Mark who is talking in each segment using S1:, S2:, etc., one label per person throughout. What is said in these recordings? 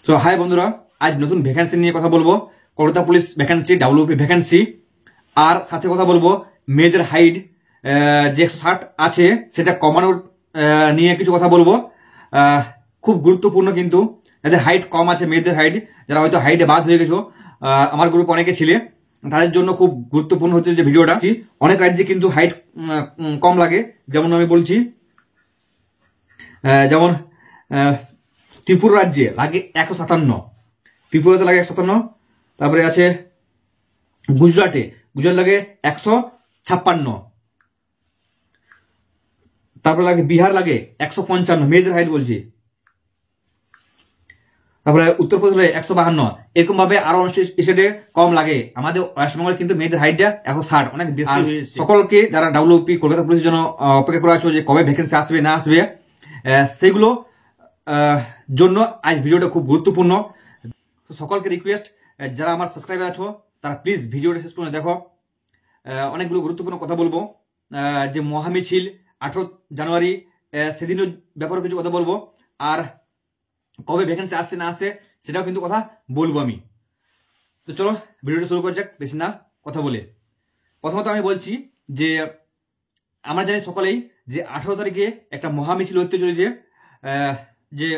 S1: So high বন্ধুরা, আজ নতুন ভ্যাকেন্সি নিয়ে কথা বলবো। Kolkata police vacancy, WP vacancy, আর সাথে কথা বলবো মেয়েদের হাইট যে 160 আছে সেটা কমানোর নিয়ে কিছু কথা বলবো। খুব গুরুত্বপূর্ণ, কিন্তু যাদের হাইট কম আছে, মেয়েদের হাইট, যারা হয়তো হাইটে বাদ হয়ে গেছো, আমার গ্রুপে অনেকে ছিলে, তাদের জন্য খুব গুরুত্বপূর্ণ হচ্ছে যে ভিডিওটা। অনেক রাজ্যে কিন্তু হাইট কম লাগে, যেমন আমি বলছি, যেমন ত্রিপুরা রাজ্যে লাগে 157, ত্রিপুরাতে লাগে 157, তারপরে আছে গুজরাট লাগে 156, তারপরে লাগে বিহার লাগে 155 মেয়েদের হাইট বলছি, তারপরে উত্তরপ্রদেশ লাগে 152। এরকম ভাবে আরো স্টেটে কম লাগে। আমাদের ওয়েস্টবেঙ্গল কিন্তু মেয়েদের হাইটটা 160, অনেক বেশি। সকলকে যারা ডাব্লিউপি কলকাতা পুলিশের জন্য অপেক্ষা করে আছো যে কবে ভ্যাকেন্সি আসবে না আসবে, সেগুলো জন্য আজ ভিডিওটা খুব গুরুত্বপূর্ণ। সকলকে রিকোয়েস্ট, যারা আমার সাবস্ক্রাইবার আছো তারা প্লিজ ভিডিওটা শেষ পর্যন্ত দেখো। অনেকগুলো গুরুত্বপূর্ণ কথা বলবো। যে মহামিছিল 18 জানুয়ারি, সেদিনের ব্যাপারে কিছু কথা বলবো, আর কবে ভ্যাকেন্সি আসছে না আসছে সেটাও কিন্তু কথা বলবো আমি। তো চলো ভিডিওটা শুরু করা যাক, বেশি না কথা বলে। প্রথমত আমি বলছি যে আমরা জানি সকলেই যে 18 তারিখে একটা মহামিছিল হতে চলেছে। যে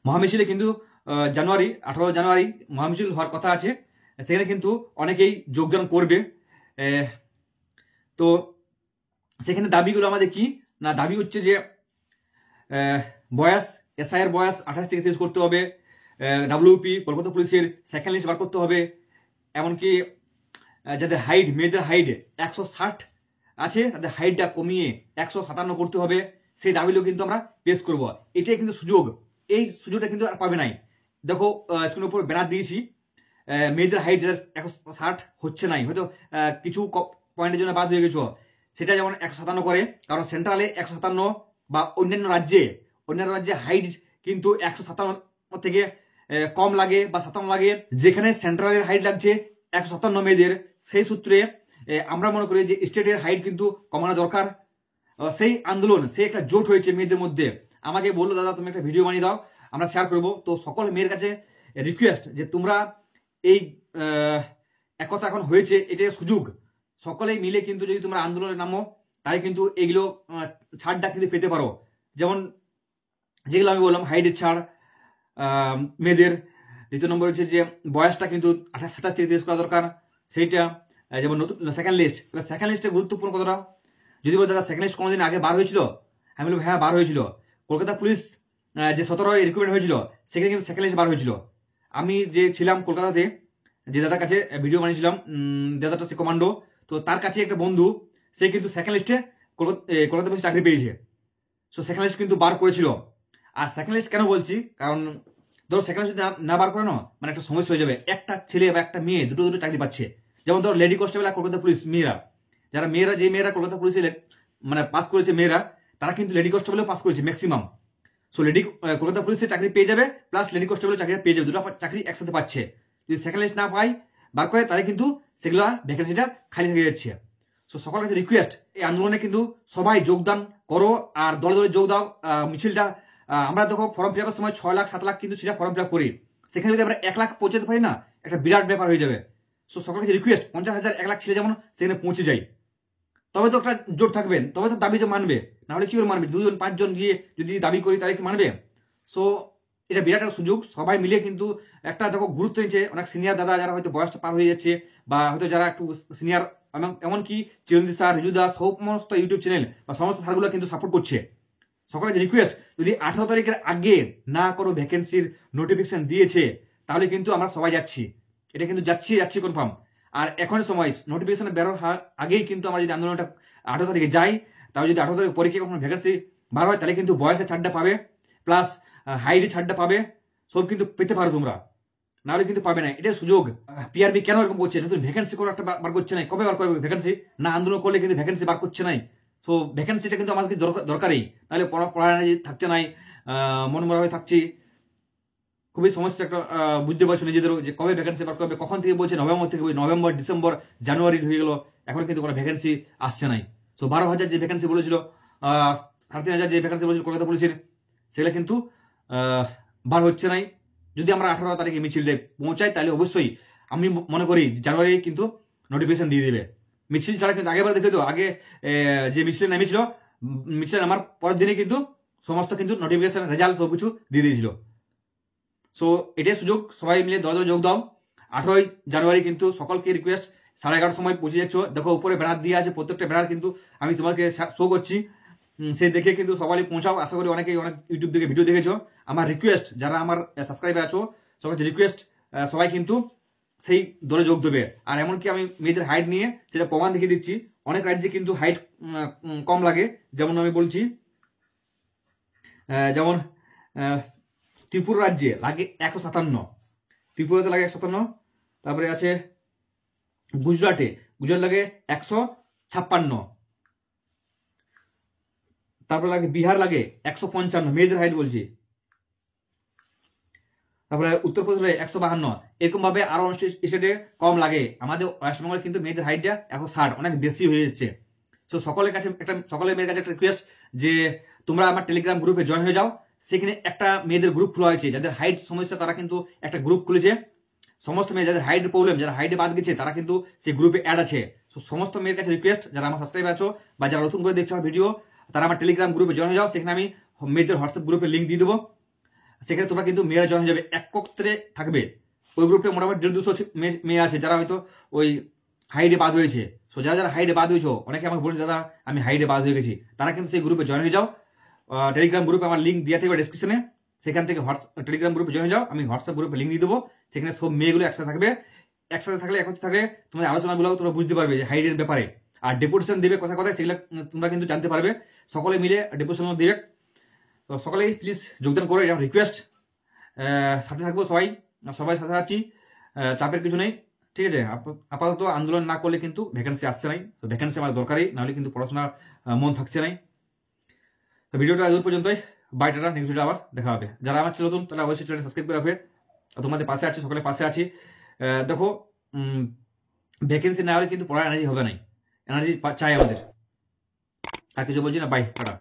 S1: মহামিছিলে কিন্তু 18 জানুয়ারি মহামিছিল হওয়ার কথা আছে। সেখানে কিন্তু অনেকেই যোগদান করবে। তো সেখানে দাবিগুলো আমাদের কি না, দাবি হচ্ছে যে বয়স, এসআই এর বয়স 28 থেকে 30 করতে হবে, ডাব্লিউপি কলকাতা পুলিশের সেকেন্ড লিস্ট বার করতে হবে, এমনকি যাদের হাইট, মেয়েদের হাইট 160 আছে তাদের হাইটটা কমিয়ে 157 করতে হবে। সেই দাবিগুলো কিন্তু আমরা পেশ করব। এটাই কিন্তু সুযোগ, এই সুযোগটা কিন্তু আর পাবে নাই। দেখো স্ক্রিনের উপর ব্যানার দিয়েছি, মেয়েদের হাইট 160 হচ্ছে নাই, হয়তো কিছু পয়েন্টের জন্য বাদ হয়ে গেছো, সেটা যেমন 157 করে, কারণ সেন্ট্রালে 157 বা অন্যান্য রাজ্যে হাইট কিন্তু 157 থেকে কম লাগে বা 57 লাগে। যেখানে সেন্ট্রালের হাইট লাগছে 157 মেয়েদের, সেই সূত্রে আমরা মনে করি যে স্টেটের হাইট কিন্তু কমানো দরকার। সেই আন্দোলন, সেই একটা জোট হয়েছে মেয়েদের মধ্যে। আমাকে বললো, দাদা তুমি একটা ভিডিও বানিয়ে দাও, আমরা শেয়ার করবো। তো সকল মেয়ের কাছে রিকোয়েস্ট যে তোমরা এই একতা এখন হয়েছে, এটাই সুযোগ। সকলেই মিলে কিন্তু যদি তোমরা আন্দোলনে নামো, তাহলে কিন্তু এগুলো ছাড়টা কিন্তু পেতে পারো। যেমন যেগুলো আমি বললাম, হাইটের ছাড় মেয়েদের। দ্বিতীয় নম্বর হচ্ছে যে বয়সটা কিন্তু 27 থেকে 30 করা দরকার, সেইটা। যেমন নতুন সেকেন্ড লিস্ট, এবার সেকেন্ড লিস্টে গুরুত্বপূর্ণ কতটা, যদি বল দাদা সেকেন্ড লিস্ট কোনোদিন আগে বার হয়েছিল, আমি বলবো হ্যাঁ বার হয়েছিল। কলকাতা পুলিশ যে 17 রিক্রুটমেন্ট হয়েছিল, সেখানে কিন্তু সেকেন্ড লিস্ট বার হয়েছিল। আমি যে ছিলাম কলকাতাতে, যে দাদার কাছে ভিডিও বানিয়েছিলাম, দাদাটা সে কমান্ডো, তো তার কাছে একটা বন্ধু, সে কিন্তু সেকেন্ড লিস্টে কলকাতা পুলিশ চাকরি পেয়েছে। সো সেকেন্ড লিস্ট কিন্তু বার করেছিল। আর সেকেন্ড লিস্ট কেন বলছি, কারণ ধরো সেকেন্ড লিস্ট না বার করে না, মানে একটা সমস্যা হয়ে যাবে। একটা ছেলে বা একটা মেয়ে দুটো চাকরি পাচ্ছে। যেমন ধরো লেডি কনস্টেবল আর কলকাতা পুলিশ মেয়েরা, যে মেয়েরা কলকাতা পুলিশে মানে পাস করেছে মেয়েরা, তারা কিন্তু লেডি কনস্টেবলেও পাস করেছে ম্যাক্সিমাম। সো কলকাতা পুলিশে চাকরি পেয়ে যাবে, প্লাস লেডি কনস্টেবলের চাকরি পেয়ে যাবে, দুটো চাকরি একসাথে পাচ্ছে। যদি সেকেন্ড লিস্ট না পাই বার করে, তাহলে কিন্তু সেগুলো ভ্যাকেন্সিটা খালি থেকে যাচ্ছে। সো সকলের কাছে রিকোয়েস্ট, এই আন্দোলনে কিন্তু সবাই যোগদান করো, আর দলে দলে যোগ দাও। মিছিলটা আমরা দেখো ফর্ম ফিল আপের সময় 6 লাখ 7 লাখ কিন্তু সেটা ফর্ম ফিল আপ করি, সেখানে যদি আমরা 1 লাখ পৌঁছাতে পারি না, একটা বিরাট ব্যাপার হয়ে যাবে। সো সকলের কাছে রিকোয়েস্ট, 50,000 1 লাখ ছেলে যেমন সেখানে পৌঁছে যায়, তবে তো একটা জোট থাকবেন, তবে তো দাবি যে মানবে, নাহলে কি করে মানবে? 2জন 5জন গিয়ে যদি দাবি করি তাহলে কি মানবে? সো এটা বিরাট একটা সুযোগ, সবাই মিলে কিন্তু একটা দেখো গুরুত্ব নিচ্ছে। অনেক সিনিয়র দাদা যারা হয়তো বয়সটা পার হয়ে যাচ্ছে, বা হয়তো যারা একটু সিনিয়র, এমনকি চিরঞ্জিত স্যার, রিজু দাস, সমস্ত ইউটিউব চ্যানেল বা সমস্ত স্যারগুলো কিন্তু সাপোর্ট করছে। সকলের রিকোয়েস্ট, যদি 18 তারিখের আগে না কোনো ভ্যাকেন্সির নোটিফিকেশন দিয়েছে, তাহলে কিন্তু আমরা সবাই যাচ্ছি, এটা কিন্তু যাচ্ছি কনফার্ম। আর এখন সময় নোটিফিকেশন বেরোর আগেই কিন্তু আমরা যদি আন্দোলনটা 18 তারিখে যাই, তাহলে যদি 18 তারিখ পরীক্ষা কখনো ভ্যাকেন্সি বার হয়, তাহলে কিন্তু বয়সের ছাড়টা পাবে, প্লাস হাইটের ছাড়টা পাবে, সব কিন্তু পেতে পারো তোমরা, নাহলে কিন্তু পাবে না। এটাই সুযোগ। পিআরবি কেন এরকম করছে, নতুন ভ্যাকেন্সি কোনো একটা বার করছে না, কবে বার করবে ভ্যাকেন্সি? না আন্দোলন করলে কিন্তু ভ্যাকেন্সি বার করছে নাই। তো ভ্যাকেন্সিটা কিন্তু আমাদের দরকারই, নাহলে পড়া থাকছে নাই, মন মরা হয়ে থাকছি, খুবই সমস্যা একটা বুঝতে পারছো নিজেদেরও, যে কবে ভ্যাকেন্সি বার করবে। কখন থেকে বলছে নভেম্বর থেকে, নভেম্বর ডিসেম্বর জানুয়ারি হয়ে গেল, এখন কিন্তু কোনো ভ্যাকেন্সি আসছে নাই। সো 12,000 যে ভ্যাকেন্সি বলেছিল, 3,500 যে ভ্যাকেন্সি বলেছিল কলকাতা পুলিশের, সেগুলো কিন্তু বার হচ্ছে নাই। যদি আমরা 18 তারিখে মিছিলটা পৌঁছাই তাহলে অবশ্যই আমি মনে করি জানুয়ারি কিন্তু নোটিফিকেশন দিয়ে দেবে। মিছিল ছাড়া কিন্তু আগেবার দেখে তো আগে যে মিছিলে নেমেছিল, মিছিলে নামার পরের দিনে কিন্তু সমস্ত কিন্তু নোটিফিকেশন রেজাল্ট সব কিছু দিয়ে দিয়েছিল। সো এটাই সুযোগ, সবাই মিলে দলে যোগ দাও। 18 জানুয়ারি কিন্তু সকলকে রিকোয়েস্ট 11:30 সময় পৌঁছে যাচ্ছ। দেখো উপরে ব্যানার দিয়ে আছে, প্রত্যেকটা ব্যানার কিন্তু আমি তোমাকে শো করছি, সেই দেখে কিন্তু সবাই পৌঁছাও। আশা করি অনেক ইউটিউব থেকে ভিডিও দেখেছো। আমার রিকোয়েস্ট, যারা আমার সাবস্ক্রাইবার আছো সবাই রিকোয়েস্ট, সবাই কিন্তু সেই দলে যোগ দেবে। আর এমনকি আমি মেয়েদের হাইট নিয়ে সেটা প্রমাণ দেখিয়ে দিচ্ছি। অনেক রাজ্যে কিন্তু হাইট কম লাগে, যেমন আমি বলছি, যেমন ত্রিপুরা রাজ্যে লাগে 157, ত্রিপুরাতে লাগে 157। তারপরে আছে গুজরাট লাগে 156। তারপরে লাগে বিহার লাগে 155 মেয়েদের হাইট বলছি। তারপরে উত্তরপ্রদেশ লাগে 152। এরকম ভাবে আরো স্টেটে কম লাগে। আমাদের ওয়েস্ট বেঙ্গলে কিন্তু মেয়েদের হাইটটা 160, অনেক বেশি হয়ে যাচ্ছে। তো সকলের মেয়ের কাছে একটা রিকোয়েস্ট যে তোমরা আমার টেলিগ্রাম গ্রুপে জয়েন হয়ে যাও। সেখানে একটা মেয়েদের গ্রুপ খোলা হয়েছে, যাদের হাইট সমস্যা তারা কিন্তু একটা গ্রুপ খুলেছে। সমস্ত মেয়ে যাদের হাইট প্রবলেম, যারা হাইটে বাদ গেছে তারা কিন্তু সেই গ্রুপে অ্যাড আছে। তো সমস্ত মেয়ের কাছে রিকোয়েস্ট, যারা আমার সাবস্ক্রাইবার আছো বা যারা নতুন করে দেখছো আমার ভিডিও, তারা আমার টেলিগ্রাম গ্রুপে জয়েন হয়ে যাও। সেখানে আমি মেয়েদের হোয়াটসঅ্যাপ গ্রুপে লিঙ্ক দিয়ে দেবো। সেখানে তোমরা কিন্তু মেয়েরা জয়েন হয়ে যাবে, একত্রে থাকবে। ওই গ্রুপে মোটামুটি 150-200 মেয়ে আছে যারা হয়তো ওই হাইডে বাদ হয়েছে। সো যারা হাইডে বাদ হয়েছো, অনেকে আমাকে বলছে দাদা আমি হাইডে বাদ হয়ে গেছি, তারা কিন্তু সেই গ্রুপে জয়েন হয়ে যাও। টেলিগ্রাম গ্রুপে আমার লিঙ্ক দেওয়া থাকবে ডেসক্রিপশনে, সেখান থেকে টেলিগ্রাম গ্রুপে জয়েন হয়ে যাও। আমি হোয়াটসঅ্যাপ গ্রুপে লিঙ্ক দিয়ে দেবো। সেখানে সব মেয়েগুলো একসাথে থাকবে। একসাথে থাকলে একত্রে থাকলে তোমাদের আলোচনাগুলো তোমরা বুঝতে পারবে যে হাইডের ব্যাপারে। আর ডেপুটেশন দেবে কথা কথায়, সেগুলো তোমরা কিন্তু জানতে পারবে। সকলে মিলে ডেপুটেশন দেবে। তো সকলেই প্লিজ যোগদান করো, এটা রিকোয়েস্ট। সাথে থাকবো সবাই সাথে আছি, চাপের কিছু নেই, ঠিক আছে। আপাতত আন্দোলন না করলে কিন্তু ভ্যাকেন্সি আসছে নাই। তো ভ্যাকেন্সি আমার দরকারই, নাহলে কিন্তু পড়াশোনার মন থাকছে নাই। তো ভিডিওটা আজ পর্যন্তই। By, tata. নেক্সট ভিডিও আবার দেখা হবে। যারা আমার চ্যানেল নতুন তাহলে অবশ্যই চ্যানেল সাবস্ক্রাইব করে রাখবে। তোমাদের পাশে আছি, সকলের পাশে আছি। দেখো ভ্যাকেন্সি না হলে কিন্তু পড়ার এনার্জি হবে নাই, এনার্জি চাই আমাদের। আর কিছু বলছি না। Bye, tata.